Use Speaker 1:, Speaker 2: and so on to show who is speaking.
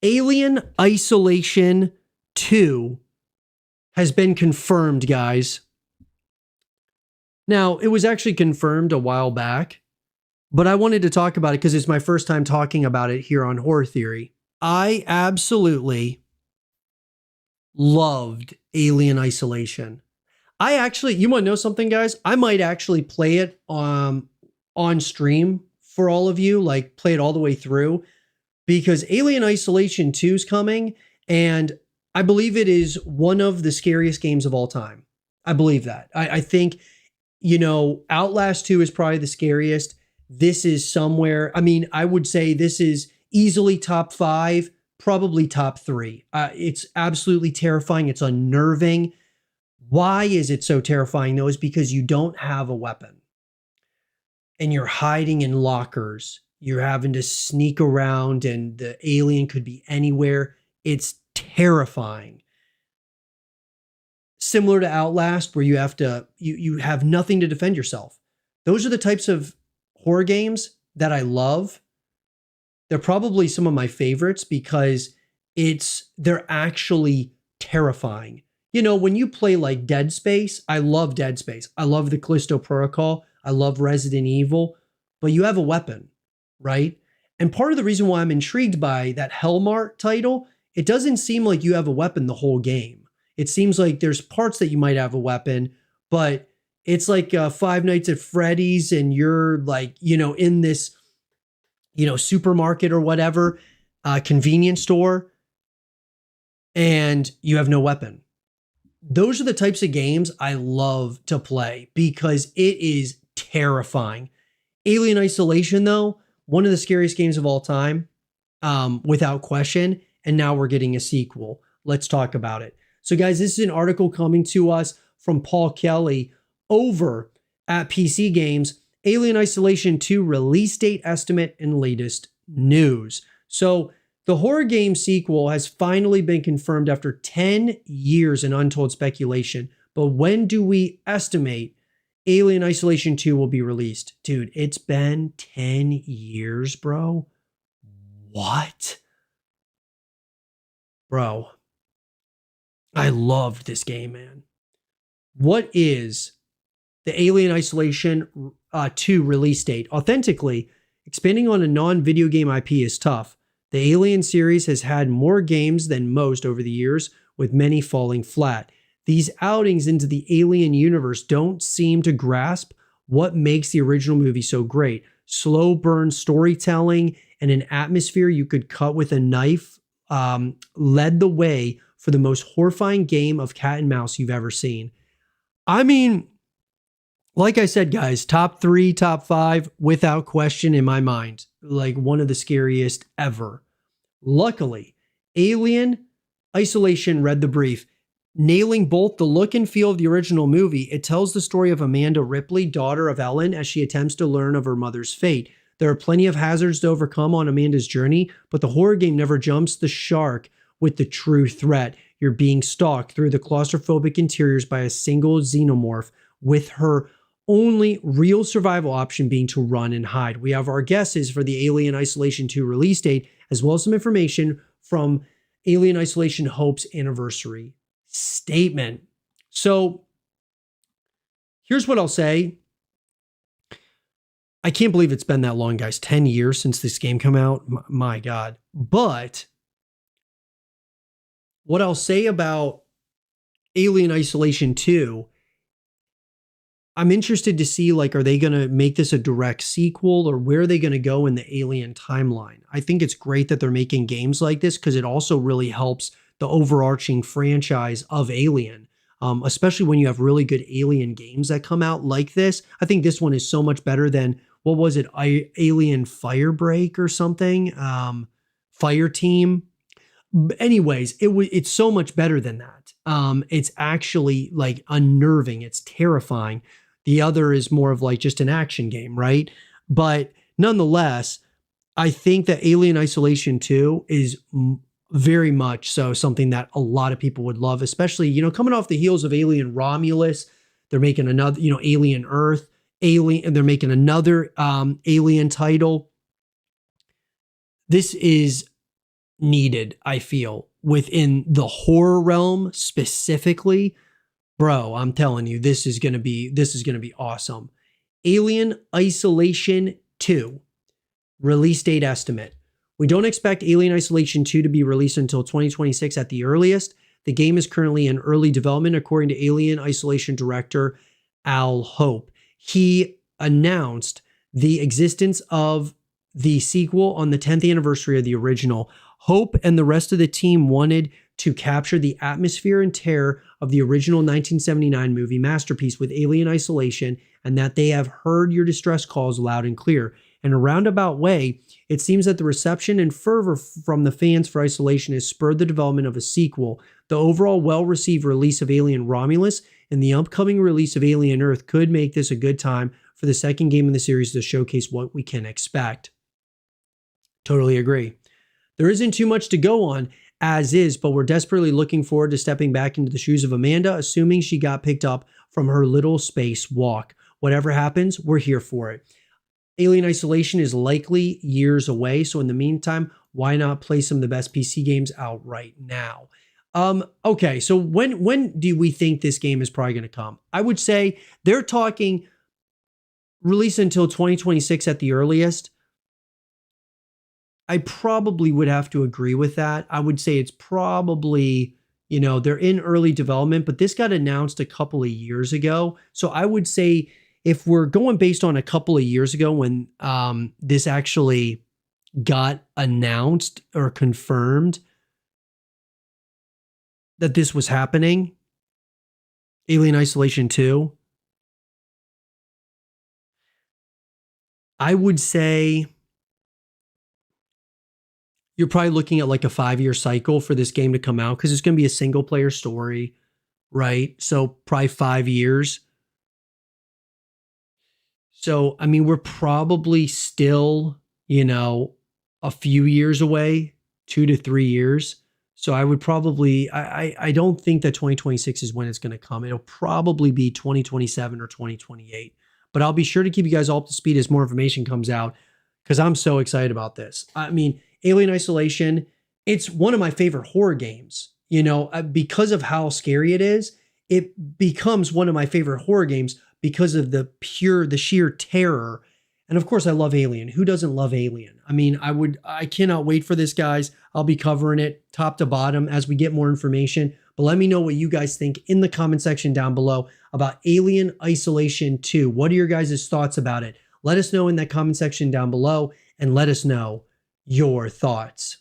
Speaker 1: Alien Isolation 2 has been confirmed, guys. Now, it was actually confirmed a while back, but I wanted to talk about it because it's my first time talking about it here on Horror Theory. I absolutely loved Alien Isolation. I actually, you want to know something, guys? I might actually play it on stream for all of you, like play it all the way through, because Alien Isolation 2 is coming, and I believe it is one of the scariest games of all time. I believe that. I think, Outlast 2 is probably the scariest. This is somewhere, I would say this is easily top 5, probably top 3. It's absolutely terrifying. It's unnerving. Why is it so terrifying, though? Is because you don't have a weapon and you're hiding in lockers. You're having to sneak around and the alien could be anywhere. It's terrifying. Similar to Outlast, where you have to, you have nothing to defend yourself. Those are the types of horror games that I love. They're probably some of my favorites because they're actually terrifying. When you play like Dead Space, I love Dead Space. I love the Callisto Protocol. I love Resident Evil, but you have a weapon, right? And part of the reason why I'm intrigued by that Hellmart title, it doesn't seem like you have a weapon the whole game. It seems like there's parts that you might have a weapon, but it's like Five Nights at Freddy's and you're like, in this, supermarket or whatever, convenience store, and you have no weapon. Those are the types of games I love to play because it is terrifying. Alien Isolation, though, one of the scariest games of all time, without question. And now we're getting a sequel. Let's talk about it. So, guys, this is an article coming to us from Paul Kelly over at PC Games. Alien Isolation 2 release date estimate and latest news. So, the horror game sequel has finally been confirmed after 10 years in untold speculation. But when do we estimate Alien Isolation 2 will be released? Dude, it's been 10 years, bro. What? Bro, I loved this game, man. What is the Alien Isolation 2 release date? Authentically, expanding on a non-video game IP is tough. The Alien series has had more games than most over the years, with many falling flat. These outings into the Alien universe don't seem to grasp what makes the original movie so great. Slow burn storytelling and an atmosphere you could cut with a knife led the way for the most horrifying game of cat and mouse you've ever seen. Like I said, guys, top 3, top 5, without question in my mind. Like one of the scariest ever. Luckily, Alien Isolation read the brief, nailing both the look and feel of the original movie. It tells the story of Amanda Ripley, daughter of Ellen, as she attempts to learn of her mother's fate. There are plenty of hazards to overcome on Amanda's journey, but the horror game never jumps the shark with the true threat. You're being stalked through the claustrophobic interiors by a single xenomorph, with her only real survival option being to run and hide. We have our guesses for the Alien Isolation 2 release date, as well as some information from Alien Isolation Hope's anniversary statement. So here's what I'll say. I can't believe it's been that long, guys. 10 years since this game came out. My God. But what I'll say about Alien Isolation 2, I'm interested to see, like, are they going to make this a direct sequel, or where are they going to go in the Alien timeline? I think it's great that they're making games like this because it also really helps the overarching franchise of Alien, especially when you have really good Alien games that come out like this. I think this one is so much better than, what was it, Alien Firebreak or something? Fire Team. Anyways, it's so much better than that. It's actually like unnerving. It's terrifying. The other is more of like just an action game, right? But nonetheless, I think that Alien Isolation 2 is very much so something that a lot of people would love, especially, coming off the heels of Alien Romulus. They're making another, Alien Earth, and they're making another Alien title. This is needed, I feel, within the horror realm specifically. Bro, I'm telling you, this is going to be awesome. Alien Isolation 2 release date estimate. We don't expect Alien Isolation 2 to be released until 2026 at the earliest. The game is currently in early development, according to Alien Isolation director Al Hope. He announced the existence of the sequel on the 10th anniversary of the original. Hope and the rest of the team wanted to capture the atmosphere and terror of the original 1979 movie masterpiece with Alien Isolation, and that they have heard your distress calls loud and clear. In a roundabout way, it seems that the reception and fervor from the fans for Isolation has spurred the development of a sequel. The overall well-received release of Alien Romulus and the upcoming release of Alien Earth could make this a good time for the second game in the series to showcase what we can expect. Totally agree. There isn't too much to go on as is, but we're desperately looking forward to stepping back into the shoes of Amanda, assuming she got picked up from her little space walk. Whatever happens, we're here for it. Alien Isolation is likely years away, so in the meantime, why not play some of the best PC games out right now? Okay, so when do we think this game is probably going to come? I would say they're talking release until 2026 at the earliest. I probably would have to agree with that. I would say it's probably, they're in early development, but this got announced a couple of years ago. So I would say if we're going based on a couple of years ago when this actually got announced or confirmed that this was happening, Alien Isolation 2, I would say you're probably looking at like a 5-year cycle for this game to come out because it's going to be a single player story, right? So probably 5 years. So, I mean, we're probably still, a few years away, 2 to 3 years. So I would probably, I don't think that 2026 is when it's going to come. It'll probably be 2027 or 2028. But I'll be sure to keep you guys all up to speed as more information comes out because I'm so excited about this. I mean, Alien Isolation, it's one of my favorite horror games. Because of how scary it is, it becomes one of my favorite horror games because of the sheer terror. And of course, I love Alien. Who doesn't love Alien? I mean, I cannot wait for this, guys. I'll be covering it top to bottom as we get more information. But let me know what you guys think in the comment section down below about Alien Isolation 2. What are your guys' thoughts about it? Let us know in that comment section down below and let us know your thoughts.